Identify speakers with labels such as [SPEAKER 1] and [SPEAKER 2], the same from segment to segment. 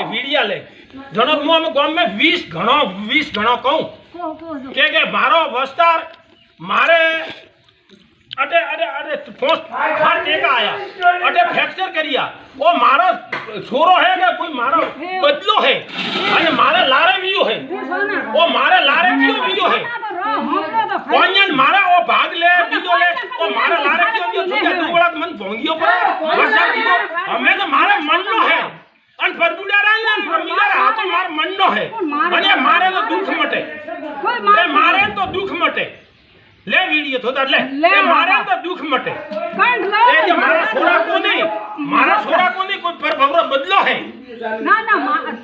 [SPEAKER 1] એ વીડિયા લે જણો હું અમે ગામ में 20 ઘણો કહું કે મારો વસ્તાર મારે अरे पोस्ट फाड़ टेका आया अरे फ्रैक्चर करिया वो मारो छोरो है कि कोई मारो बदलो है अरे मारे लारे वियो है वो मारे लारे क्यों वियो है कोन्यन मारा वो भाग ले वियो ले वो मारे लारे क्यों वियो छोटा दुगड़ा मन भोंगियो पर वर्षा वियो हमें तो मारे मन नो है अन परबुड़ा रहा है परमिला रहा तो मार मन नो है अरे मारे तो दुख मटे मारे तो दुख मटे ले वीडियो थोड़ा ले मारे तो दुख मटे ए जो मारा छोरा को नहीं कोई पर भगरो बदलो है
[SPEAKER 2] ना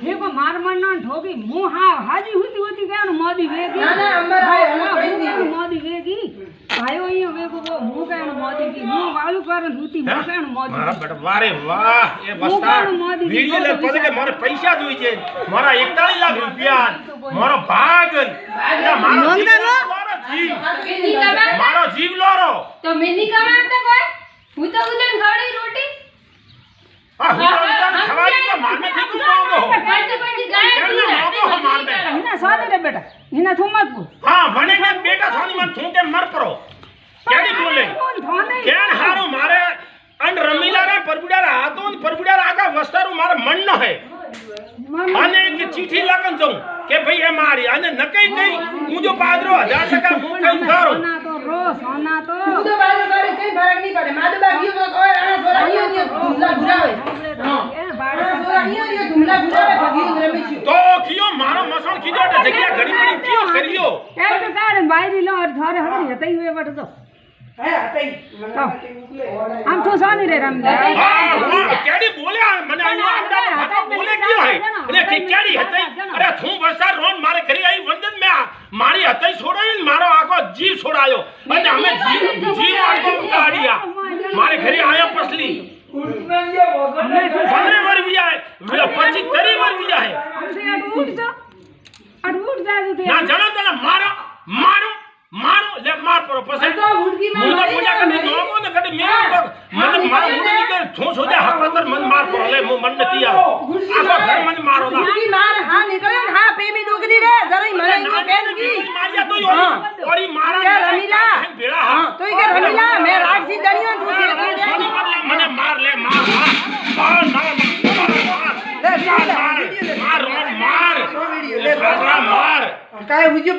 [SPEAKER 2] थे को मार न ठोकी मुंह हाजी होती गया मोदी वेगी ना अंबर मोदी वेगी भाई ये वेगो वो मुंह का मोदी की मुंह वालू कर होती मुंह का मोदी
[SPEAKER 1] मारा बेटा वारे वाह ये बस्ता वीडियो ले पड़े के मारे पैसा जोई छे मारा 41 लाख रुपया मारो भाग मारो जीव लोरो
[SPEAKER 3] तो मैं नहीं कमाता कोई હું તો ઉદન ખાડી રોટી
[SPEAKER 1] हां उदन खवाली तो मार में ठीक मांगो हो
[SPEAKER 3] પછી ગાય
[SPEAKER 1] मांगो हो मार में
[SPEAKER 2] हिना सादे रे बेटा हिना थू मत बोल
[SPEAKER 1] हां बने के बेटा सोनी मन थू के मर परो केडी बोले केन हारो मारे अन रमीला रे परबुड़ा रे हाथों परबुड़ा रे आगा वस्तारू मारे मन न है आने की चिट्ठी लगन जाऊं के भाई ये मारी आने नकई कई हूं जो पादरो 1000 टका मुंह कई करो
[SPEAKER 2] सोना तो
[SPEAKER 4] હું તો બાજુ કરી કઈ ફરક નહીં પડે માદુ બાગીઓ તો કોઈ આના સોરા નહીં ધુમલા ઘુરાવે બાડા સોરા નહીં ધુમલા ઘુરાવે ભાગીઓ રમેશ્યો
[SPEAKER 1] તો કિયો મારો મસણ કીધો તે જગ્યા ઘડી પડી કિયો કર્યો
[SPEAKER 2] એક તો કાઢ બાયરી લો અર થારે હરી હતઈ વે બટ તો
[SPEAKER 4] હે હતઈ મને
[SPEAKER 2] આમ તો સાની રે રમદા
[SPEAKER 1] हां केडी बोले મને આવડા ભાતો બોલે ક્યો હે અરે કે કેડી હતઈ અરે થું વરસા રોન મારે ઘરે આવી વંદન મે મારી હતઈ છોડાઈ મારો આખો જીવ છોડાયો અને અમે જીવ આખો ઉડાડ્યા મારે ઘરે આયા પસલી
[SPEAKER 4] ઉઠમેં જે ભોગને
[SPEAKER 1] 15 वर भी आए 25 30 वर भी आए
[SPEAKER 2] उठ जा
[SPEAKER 1] ना जानो तो मारो ले मार परो पसे
[SPEAKER 4] તો ઉડકી માં
[SPEAKER 1] मुझे पूजा करने दो को न कटे मेरे तो मन मारो मुझे के ठोस हो जाए हक अंदर मन मार परो ले मन में किया आखो घर मन मारो ना
[SPEAKER 4] ઉડકી માર હા નીકળે ને હા પેમી ડુગરી રે જરાઈ મને ઈ કેનકી
[SPEAKER 1] मारिया तो ओरी मारा
[SPEAKER 4] કે રમીલા
[SPEAKER 1] बेड़ा
[SPEAKER 4] હા તોય કે રમીલા મે રાખસી જણીઓ તું છે
[SPEAKER 1] मने मार ले मार
[SPEAKER 4] લે
[SPEAKER 1] मार मार
[SPEAKER 4] કાય હુજો